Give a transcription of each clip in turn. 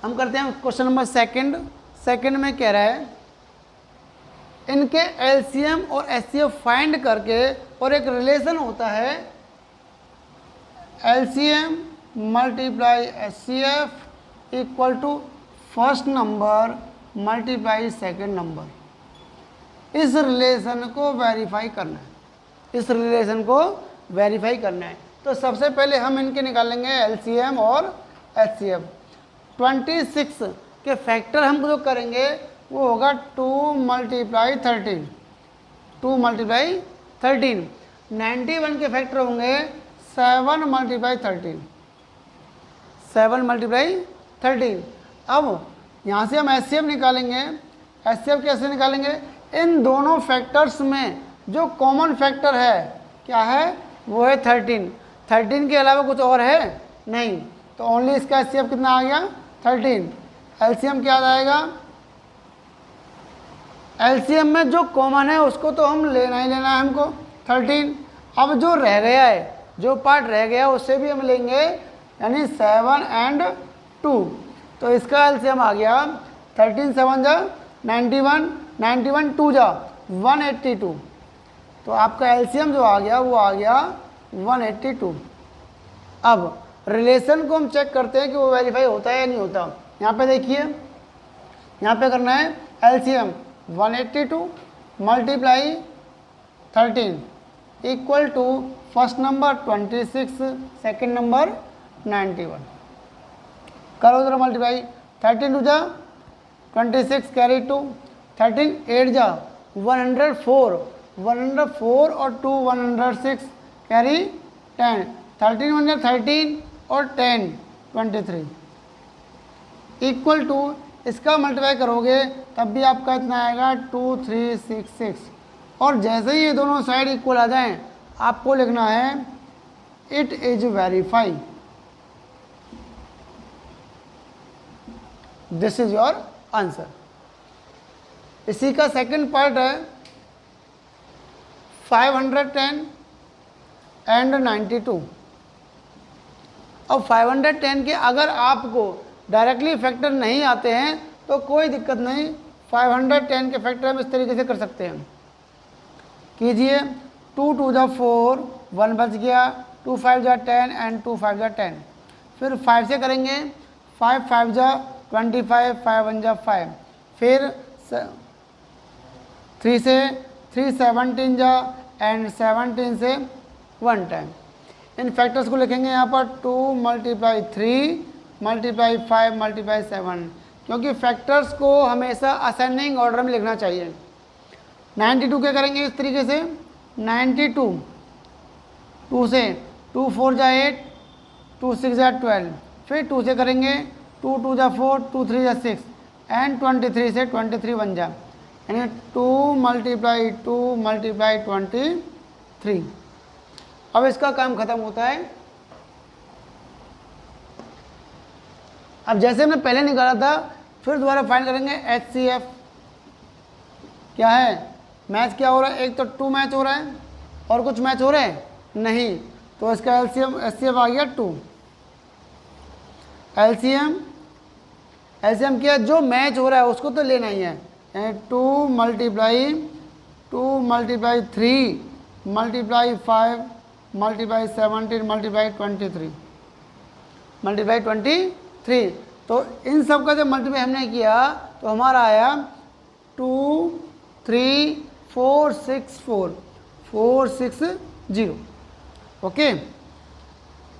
हम करते हैं क्वेश्चन नंबर सेकंड में कह रहा है इनके एलसीएम और एचसीएफ फाइंड करके, और एक रिलेशन होता है LCM multiply HCF equal to first number multiply second number. इस रिलेशन को वेरीफाई करना है, इस रिलेशन को वेरीफाई करना है। तो सबसे पहले हम इनके निकालेंगे एलसीएम और एचसीएफ। 26 के फैक्टर हम जो करेंगे वो होगा 2 मल्टीप्लाई 13, 2 मल्टीप्लाई 13। 91 के फैक्टर होंगे 7 मल्टीप्लाई 13, 7 मल्टीप्लाई 13। अब यहाँ से हम एचसीएफ निकालेंगे। एचसीएफ कैसे निकालेंगे? इन दोनों फैक्टर्स में जो कॉमन फैक्टर है क्या है? वो है 13। 13 के अलावा कुछ और है नहीं, तो ओनली इसका एचसीएफ कितना आ गया? 13। एलसीएम क्या आ जाएगा? एलसीएम में जो कॉमन है उसको तो हम लेना ही लेना है हमको, 13। अब जो रह गया है, जो पार्ट रह गया उससे भी हम लेंगे, यानी 7 एंड 2। तो इसका एलसीएम आ गया 13 7 जा 91, 91 2 जा 182। तो आपका एलसीएम जो आ गया वो आ गया 182। अब रिलेशन को हम चेक करते हैं कि वो वेरीफाई होता है या नहीं होता। यहाँ पे देखिए, यहाँ पे करना है LCM 182 multiply 13 equal to first number 26, second number 91। करो जरा मल्टीप्लाई। 13 टू जा 26 कैरी 2, 13 8 जा 104, 104 और 2 106 कैरी 10, 13 1 जा 13 और 10 23 इक्वल टू, इसका मल्टीप्लाई करोगे तब भी आपका इतना आएगा 2366। और जैसे ही ये दोनों साइड इक्वल आ जाएं आपको लिखना है it is verify. This is your answer. इसी का सेकंड पार्ट है 510 एंड 92। अब 510 के अगर आपको डायरेक्टली फैक्टर नहीं आते हैं तो कोई दिक्कत नहीं, 510 के फैक्टर हम इस तरीके से कर सकते हैं। कीजिए 2 2 जा 4, 1 बच गया, 2 5 जा 10 एंड 2 5 जा 10। फिर 5 से करेंगे, 5 5 जा 25, 5 1 जा 5। फिर 3 से 3 17 जा एंड 17 से 1 टाइम। इन फैक्टर्स को लिखेंगे यहाँ पर 2 मल्टीप्लाई 3 मल्टीप्लाई 5 मल्टीप्लाई 7, क्योंकि फैक्टर्स को हमेशा असेंडिंग ऑर्डर में लिखना चाहिए। 92 क्या करेंगे इस तरीके से, 92 2 से 2 4 जा 8, 2 6 जा 12। फिर 2 से करेंगे, 2 2 जा 4, 2 3 जा 6 एंड 23 से 23 बन जा, यानी 2 मल्टीप्लाई 2 मल्टीप्लाई 23। अब इसका काम खत्म होता है। अब जैसे हमने पहले निकाला था फिर दोबारा फाइंड करेंगे एचसीएफ। क्या है मैच, क्या हो रहा है? एक तो 2 मैच हो रहा है और कुछ मैच हो रहे हैं नहीं, तो इसका एलसीएम एचसीएफ आ गया 2। एलसीएम क्या, जो मैच हो रहा है उसको तो लेना ही है, 2 multiply 3 multiply 5 multiply 17 multiply 23 multiply 23। तो इन सब का जब मल्टीप्लाई हमने किया तो हमारा आया 2 3 4 6 460। ओके,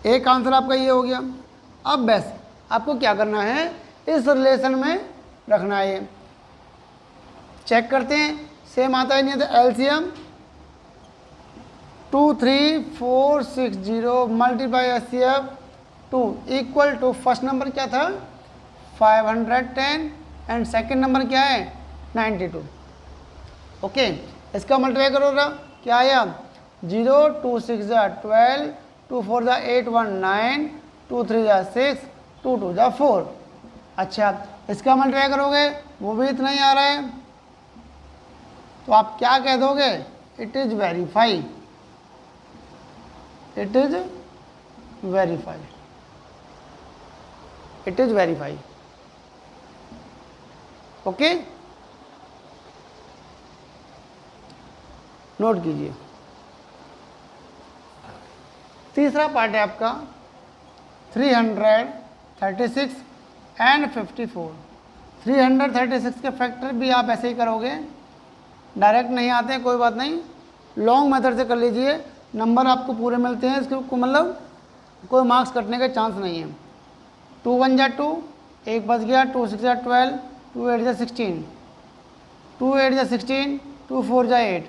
एक आंसर आपका ये हो गया। अब बस आपको क्या करना है, इस रिलेशन में रखना है। चेक करते हैं सेम आता है नहीं तो LCM 23460 multiply HCF 2 equal to first number क्या था 510 एंड सेकंड नंबर क्या है 92। ओके, इसका मल्टीप्लाई करो रहा, क्या आया 0 2 6 जा 12, 2 4 जा 8 1 9, 2 3 जा 6, 2 2 जा 4। अच्छा, इसका मल्टीप्लाई करोगे वो भी इतना ही आ रहा है, तो आप क्या कह दोगे, it is verify, it is verify, it is verify. Okay, note कीजिए। तीसरा पार्ट है आपका 336 एंड 54। 336 के फैक्टर भी आप ऐसे ही करोगे, डायरेक्ट नहीं आते हैं, कोई बात नहीं, लॉन्ग मेथड से कर लीजिए, नंबर आपको पूरे मिलते हैं, इसको मतलब कोई मार्क्स कटने के चांस नहीं है। 2 1 जा 2, एक बच गया, 2 6 जा 12, 2 8 जा 16, 2 8 जा 16, 2 4 जा 8,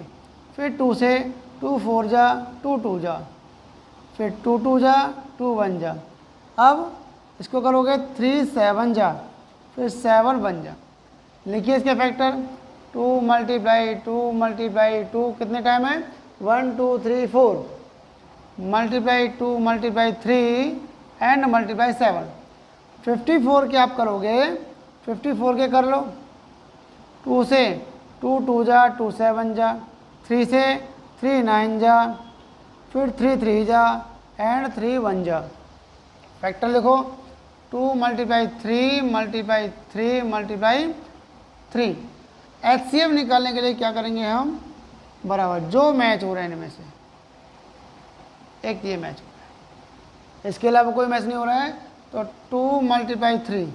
फिर 2 से 2 4 जा 2 2 जा, फिर 2 2 जा 2 1 जा। अब इसको करोगे 3 7 जा, फिर 7 1 जा। लिखिए इसके फैक्टर, 2 मल्टीप्लाई 2 मल्टीप्लाई 2 कितने टाइम है, 1 2 3 4, मल्टीप्लाई 2 मल्टीप्लाई 3 एंड मल्टीप्लाई 7। 54 के आप करोगे, 54 के कर लो, 2 से 2 2 जा 2 7 जा, 3 से 3 9 जा, फिर 3 3 जा एंड 3 1 जा। फैक्टर लिखो, 2 मल्टीप्लाई 3 मल्टीप्लाई 3 मल्टीप्लाई 3। एचसीएफ निकालने के लिए क्या करेंगे हम, बराबर जो मैच हो रहे हैं इनमें से एक ये मैच हो रहा है, इसके अलावा कोई मैच नहीं हो रहा है, तो 2 मल्टीप्लाई 3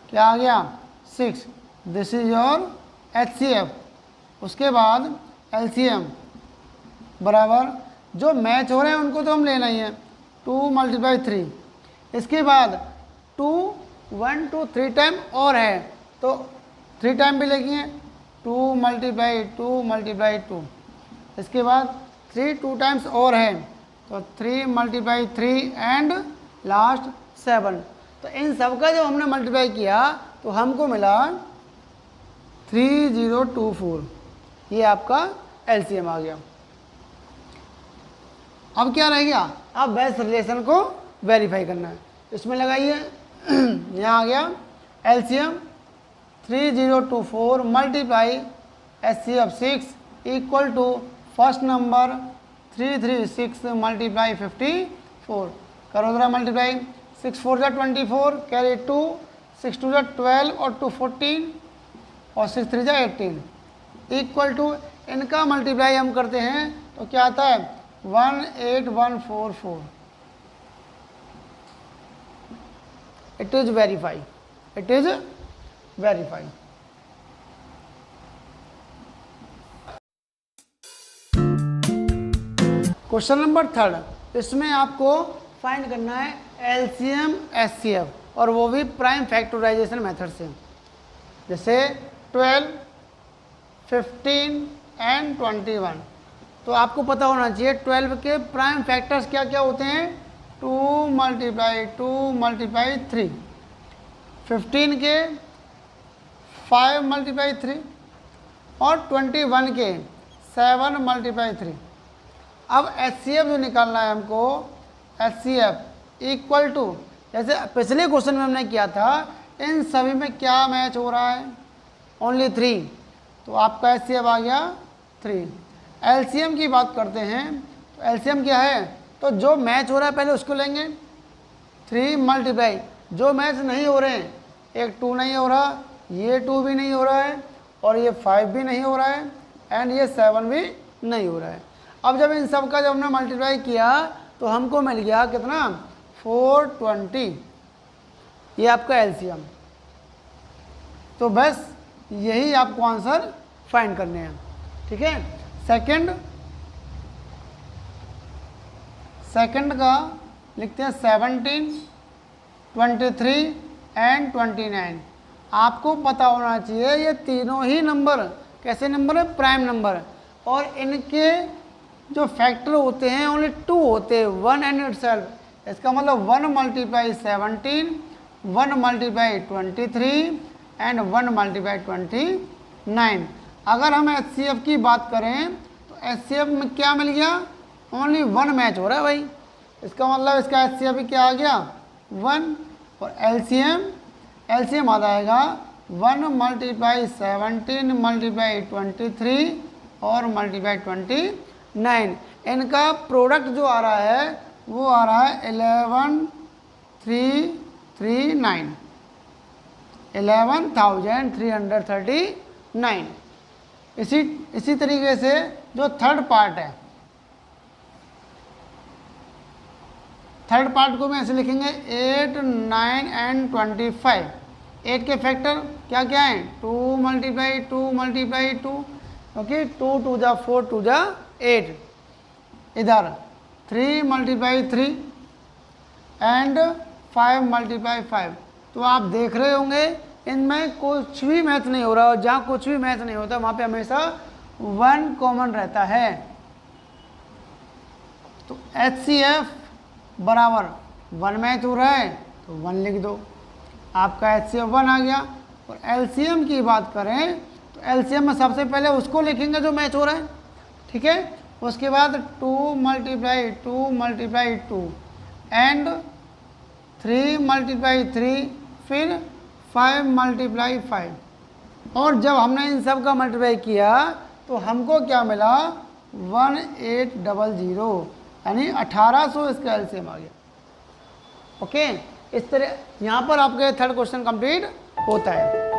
क्या आ गया 6, दिस इज योर एचसीएफ। उसके बाद एलसीएम बराबर जो मैच हो रहे हैं उनको तो हम लेना ही है, 2 मल्टीप्लाई 3, इसके बाद 2 1 2 3 टाइम और है तो 3 टाइम भी लिखिए, 2 मल्टीप्लाई 2 मल्टीप्लाई 2, इसके बाद 3 2 टाइम्स और है तो 3 मल्टीप्लाई 3 एंड लास्ट 7। तो इन सब का जब हमने मल्टीप्लाई किया तो हमको मिला 3024, ये आपका एलसीएम आ गया। अब क्या रह गया, अब बेस्ट रिलेशन को वेरीफाई करना है, इसमें लगाइए यहाँ आ गया LCM 3024 multiply HCF 6 equal to first number 336 multiply 54। करो जरा मल्टीप्लाई, 6 4 जा 24, कैरी 2, 6 2 जा 12 और 2 14 और 6 3 जा 18 इक्वल टू, इनका मल्टीप्लाई हम करते हैं तो क्या आता है 18144। It is verify, it is verify. Question number 3, इसमें आपको फाइंड करना है एलसीएम एचसीएफ और वो भी प्राइम फैक्टराइजेशन मेथड से, जैसे 12 15 एंड 21। तो आपको पता होना चाहिए 12 के प्राइम फैक्टर्स क्या क्या होते हैं, 2 मल्टीप्लाई 2 मल्टीप्लाई 3, 15 के 5 मल्टीप्लाई 3 और 21 के 7 मल्टीप्लाई 3। अब एचसीएफ जो निकालना है हमको, एचसीएफ इक्वल टू, जैसे पिछले क्वेश्चन में हमने किया था, इन सभी में क्या मैच हो रहा है, ओनली 3, तो आपका एचसीएफ आ गया 3। एलसीएम की बात करते हैं तो एलसीएम क्या है, तो जो मैच हो रहा है पहले उसको लेंगे, 3 मल्टीप्लाई जो मैच नहीं हो रहे हैं, एक 2 नहीं हो रहा, ये 2 भी नहीं हो रहा है और ये 5 भी नहीं हो रहा है एंड ये 7 भी नहीं हो रहा है। अब जब इन सब का जब हमने मल्टीप्लाई किया तो हमको मिल गया कितना 420, ये आपका एलसीएम। तो बस यही आपको आंसर फाइंड करने हैं, ठीक है। सेकंड का लिखते हैं 17 23 एंड 29। आपको पता होना चाहिए ये तीनों ही नंबर कैसे नंबर है, प्राइम नंबर, और इनके जो फैक्टर होते हैं ओनली 2 होते हैं, 1 एंड इटसेल्फ। इसका मतलब 1 मल्टीप्लाई 17, 1 मल्टीप्लाई 23 एंड 1 मल्टीप्लाई 29। अगर हम एचसीएफ की बात करें तो एचसीएफ में क्या मिल गया, ओनली 1 मैच हो रहा है भाई, इसका मतलब इसका एचसीएफ भी क्या आ गया 1, और एलसीएम आ जाएगा 1 मल्टीप्लाई 17 मल्टीप्लाई 23 और मल्टीप्लाई 29। इनका प्रोडक्ट जो आ रहा है वो आ रहा है 11339। 11,339। इसी तरीके से जो थर्ड पार्ट है, थर्ड पार्ट को मैं ऐसे लिखेंगे 8, 9 एंड 25। 8 के फैक्टर क्या क्या हैं? 2 × 2 × 2, ओके, 2 2 जा 4, 2 जा 8। इधर 3 × 3 एंड 5 × 5। तो आप देख रहे होंगे इनमें कुछ भी मैथ नहीं हो रहा, और जहाँ कुछ भी मैथ नहीं होता वहाँ पे हमेशा 1 कॉमन रहता है। तो HCF बराबर 1 मैथ हो रहा है तो 1 लिख दो, आपका HCF 1 आ गया। और LCM की बात करें तो LCM में सबसे पहले उसको लिखेंगे जो मैच हो रहा है, ठीक है। उसके बाद 2 × 2 × 2 एंड 3 × 3, फिर 5 × 5। और जब हमने इन सब का मल्टीप्लाई किया तो हमको क्या मिला? 1800, यानी 1800 इसका एलसीएम आ गया। ओके, इस तरह यहाँ पर आपके थर्ड क्वेश्चन कंप्लीट होता है।